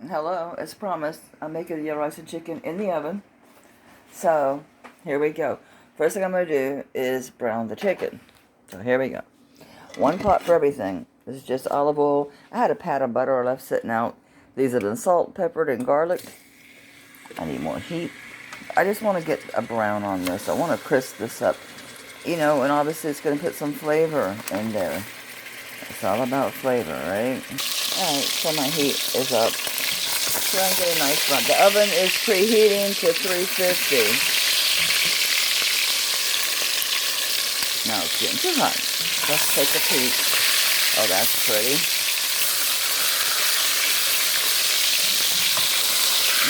Hello, as promised, I'm making the rice and chicken in the oven. So, here we go. First thing I'm going to do is brown the chicken. So, here we go. One pot for everything. This is just olive oil. I had a pat of butter left sitting out. These have been salt, peppered, and garlic. I need more heat. I just want to get a brown on this. I want to crisp this up. You know, and obviously it's going to put some flavor in there. It's all about flavor, right? Alright, so my heat is up. Try and get a nice brown. The oven is preheating to 350. Now it's getting too hot. Let's take a peek. Oh, that's pretty.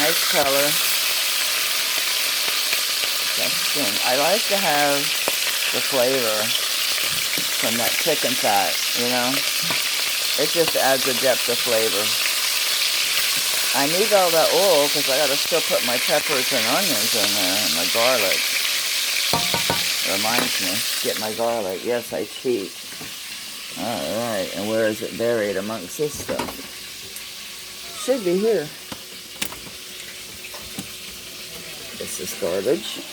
Nice color. That's skin. I like to have the flavor from that chicken fat, you know? It just adds a depth of flavor. I need all that oil because I got to still put my peppers and onions in there and my garlic. Reminds me, get my garlic. Yes, I cheat. Alright, and where is it buried amongst this stuff? Should be here. This is garbage.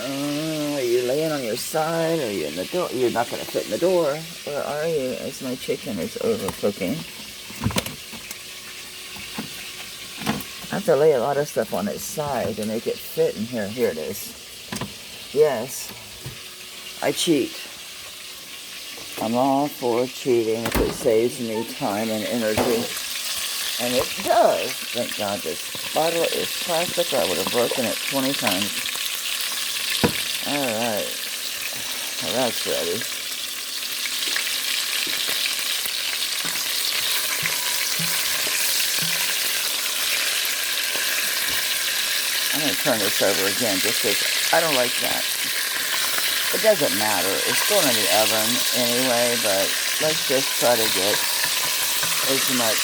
Are you laying on your side? Are you in the door? You're not going to fit in the door. Where are you? As my chicken is overcooking. I have to lay a lot of stuff on its side to make it fit in here. Here it is. Yes, I cheat. I'm all for cheating if it saves me time and energy. And it does. Thank God this bottle is plastic or I would have broken it 20 times. Alright. Well, that's ready. I'm going to turn this over again just because I don't like that. It doesn't matter. It's going in the oven anyway, but let's just try to get as much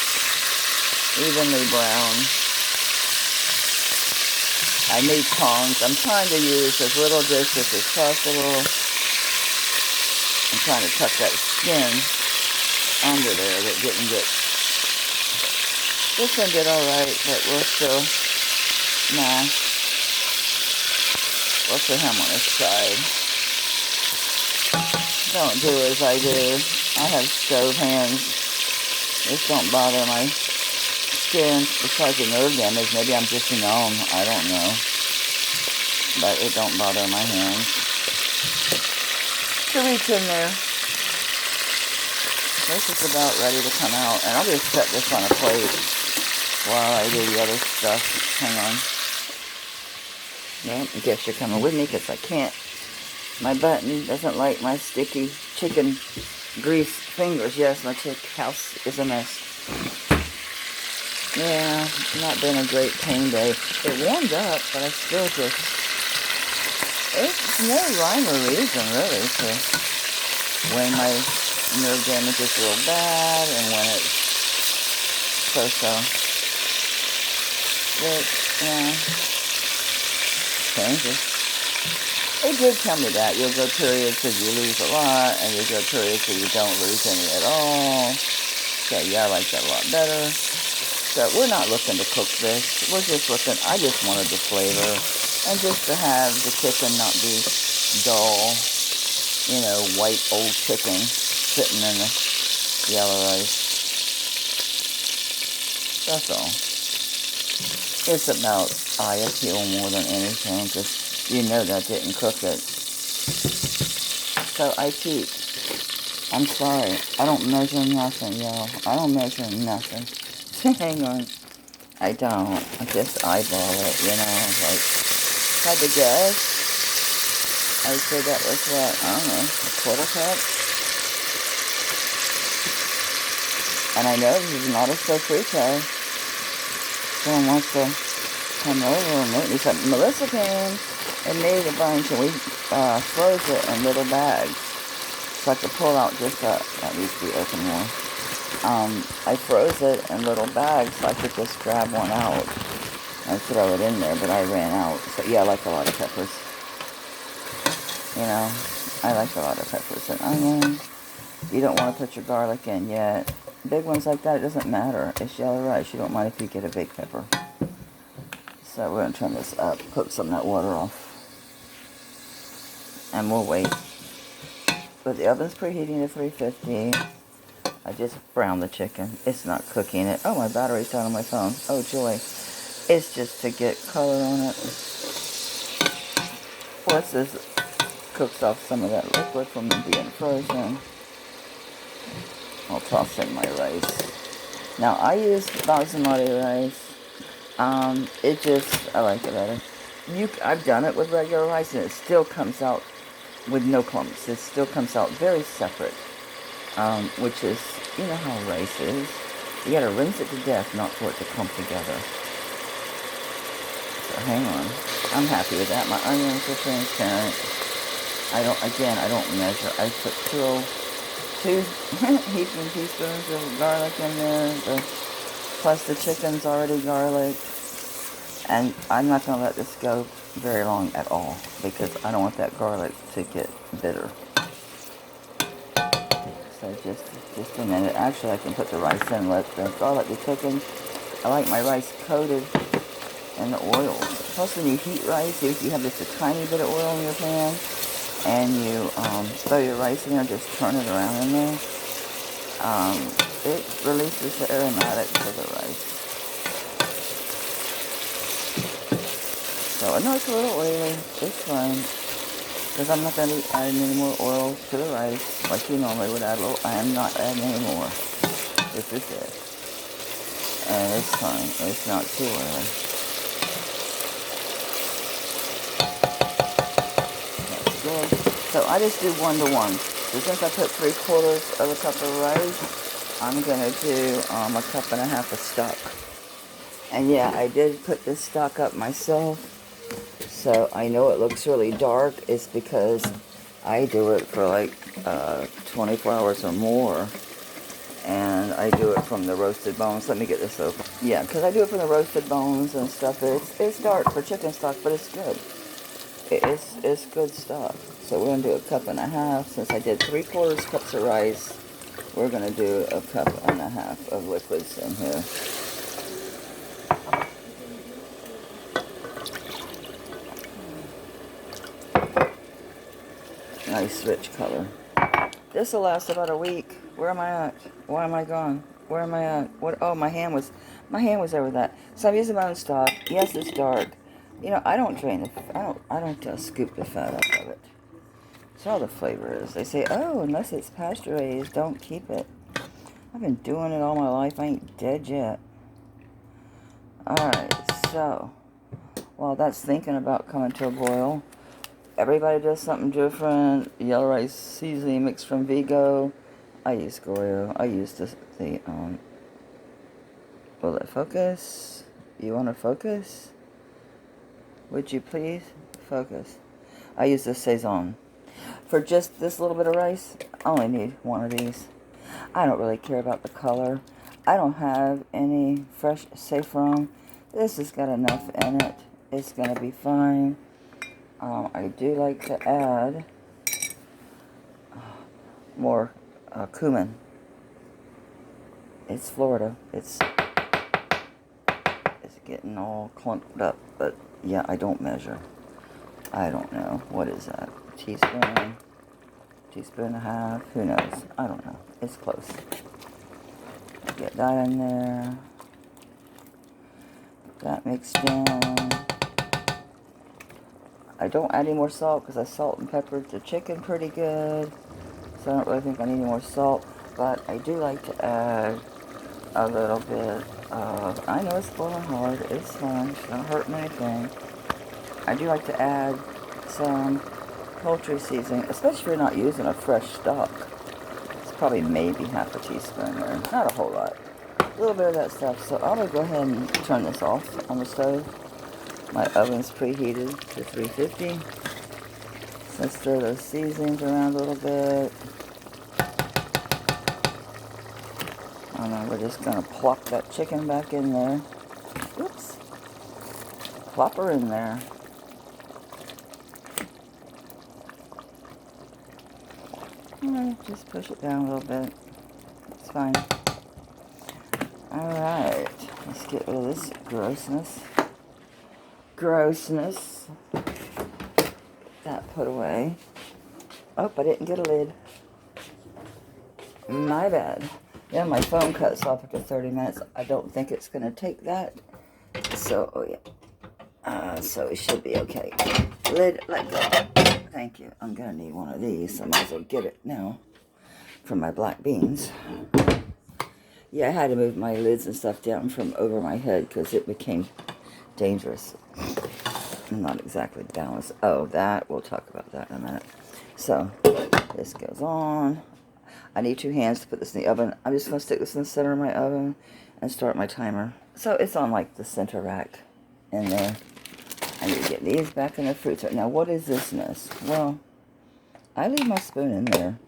evenly brown. I need tongs. I'm trying to use as little dishes as possible. I'm trying to tuck that skin under there that didn't get... This one did alright, but we'll still... Nah. We'll put him on his side. Don't do as I do. I have stove hands. This don't bother my skin besides the nerve damage. Maybe I'm just numb. I don't know. But it don't bother my hands. To reach in there. This is about ready to come out. And I'll just set this on a plate while I do the other stuff. Hang on. Well, I guess you're coming with me because I can't. My button doesn't like my sticky chicken grease fingers. Yes, my chick house is a mess. Yeah, it's not been a great pain day. It warmed up, but I still just... It's no rhyme or reason, really, to when my nerve damage is real bad and when it's so-so. But, yeah... changes. They did tell me that. You'll go periods where you lose a lot, and you'll go periods where you don't lose any at all. So, yeah, I like that a lot better. So, we're not looking to cook this. We're just looking, I just wanted the flavor. And just to have the chicken not be dull, you know, white old chicken sitting in the yellow rice. That's all. It's about eye appeal more than anything, because you know that didn't cook it. So I cheat. I'm sorry. I don't measure nothing, y'all. I don't measure nothing. Hang on. I don't. I just eyeball it, you know. Like, had to guess. I would say that was what? I don't know. A quarter cup? And I know this is not a sofrito. Someone wants to come over and make me something. Melissa came and made a bunch, and we froze it in little bags. So I could pull out just that needs to be open more. I froze it in little bags so I could just grab one out and throw it in there, but I ran out. So yeah, I like a lot of peppers. You know, I like a lot of peppers and onions. You don't want to put your garlic in yet. big ones like that, it doesn't matter. It's yellow rice. You don't mind if you get a big pepper. So we're going to turn this up, cook some of that water off. And we'll wait. But the oven's preheating to 350. I just browned the chicken. It's not cooking it. Oh, my battery's down on my phone. Oh, joy. It's just to get color on it. Plus, this cooks off some of that liquid from being frozen. I'll toss in my rice. Now, I use basmati rice. I like it better. I've done it with regular rice, and it still comes out with no clumps. It still comes out very separate, which is, you know how rice is. You gotta rinse it to death, not for it to clump together. So hang on. I'm happy with that. My onions are transparent. I don't measure. I put two heaping teaspoons of garlic in there, plus the chicken's already garlic. And I'm not going to let this go very long at all, because I don't want that garlic to get bitter. So just a minute. Actually, I can put the rice in and let the garlic be cooking. I like my rice coated in the oil. Plus, when you heat rice, if you have just a tiny bit of oil in your pan, and you throw your rice in there, just turn it around in there, it releases the aromatics of the rice. So I know it's a little oily. It's fine, because I'm not going to be adding any more oil to the rice like you normally would add. I am not adding any more. This is it. And it's fine. It's not too oily. That's good. So I just do 1 to 1. So since I put 3/4 of a cup of rice, I'm going to do a cup and a half of stock. And yeah, I did put this stock up myself. So I know it looks really dark. It's because I do it for like 24 hours or more. And I do it from the roasted bones. Let me get this open. Yeah, because I do it from the roasted bones and stuff. It's dark for chicken stock, but it's good. It's good stuff. So we're going to do a cup and a half. Since I did 3/4 cups of rice, we're going to do a cup and a half of liquids in here. Nice rich color. This will last about a week. Where am I at? Why am I gone? Where am I at? What? Oh, my hand was over that. So I'm using my own stock. Yes, it's dark. You know, I don't drain the. I don't scoop the fat out of it. That's all the flavor is. They say, oh, unless it's pasture raised, don't keep it. I've been doing it all my life. I ain't dead yet. Alright, so while that's thinking about coming to a boil, everybody does something different. Yellow rice seasoning mixed from Vigo. I use Goya. I use will it focus? You want to focus? Would you please focus? I use the Saison. For just this little bit of rice, I only need 1 of these. I don't really care about the color. I don't have any fresh saffron. This has got enough in it. It's going to be fine. I do like to add more cumin. It's Florida. It's getting all clumped up, but yeah, I don't measure. I don't know. What is that? Teaspoon? Teaspoon and a half? Who knows? I don't know. It's close. Get that in there. Get that mixed in. I don't add any more salt because I salt and peppered the chicken pretty good. So I don't really think I need any more salt. But I do like to add a little bit of, I know it's boiling hard, it's fine, it's not hurting anything. I do like to add some poultry seasoning, especially if you're not using a fresh stock. It's probably maybe half a teaspoon there, not a whole lot. A little bit of that stuff. So I'm going to go ahead and turn this off on the stove. My oven's preheated to 350. Let's stir those seasonings around a little bit. And then we're just going to plop that chicken back in there. Oops. Plop her in there. And just push it down a little bit. It's fine. Alright, let's get rid of this grossness. Get that put away. Oh, I didn't get a lid. My bad. Yeah, my phone cuts off after 30 minutes. I don't think it's going to take that. So, oh yeah. So it should be okay. Lid, let go. Thank you. I'm going to need one of these, so I might as well get it now for my black beans. Yeah, I had to move my lids and stuff down from over my head because it became dangerous. Not exactly balanced. Oh, that, we'll talk about that in a minute. So, this goes on. I need 2 hands to put this in the oven. I'm just going to stick this in the center of my oven and start my timer. So, it's on like the center rack in there. I need to get these back in the fruit. Now, what is this mess? Well, I leave my spoon in there.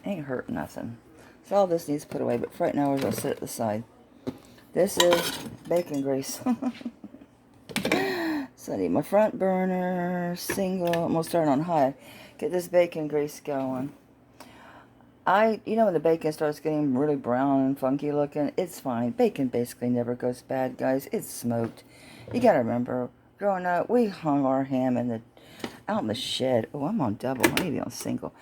Ain't hurt nothing. So all this needs put away, but for right now we're going to set it aside. This is bacon grease. So I need my front burner, single. I'm going to start on high. Get this bacon grease going. You know when the bacon starts getting really brown and funky looking, it's fine. Bacon basically never goes bad, guys. It's smoked. You got to remember, growing up, we hung our ham out in the shed. Oh, I'm on double. I need to be on single.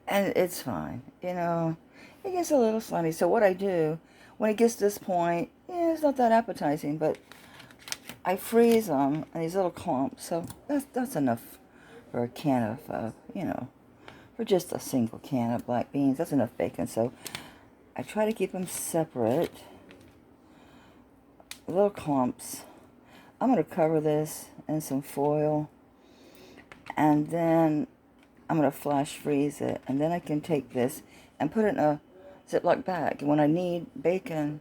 And it's fine, you know. It gets a little slimy. So what I do, when it gets to this point, yeah, it's not that appetizing, but I freeze them in these little clumps. So that's enough for a can of, you know, for just a single can of black beans. That's enough bacon. So I try to keep them separate. Little clumps. I'm going to cover this in some foil. And then I'm going to flash freeze it, and then I can take this and put it in a Ziploc bag. And when I need bacon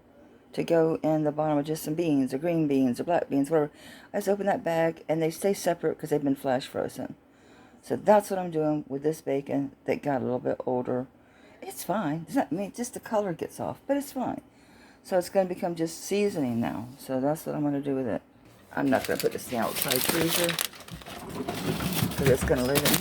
to go in the bottom of just some beans, or green beans, or black beans, whatever, I just open that bag, and they stay separate because they've been flash frozen. So that's what I'm doing with this bacon that got a little bit older. It's fine. It's not, I mean, just the color gets off, but it's fine. So it's going to become just seasoning now. So that's what I'm going to do with it. I'm not going to put this in the outside freezer because it's going to live in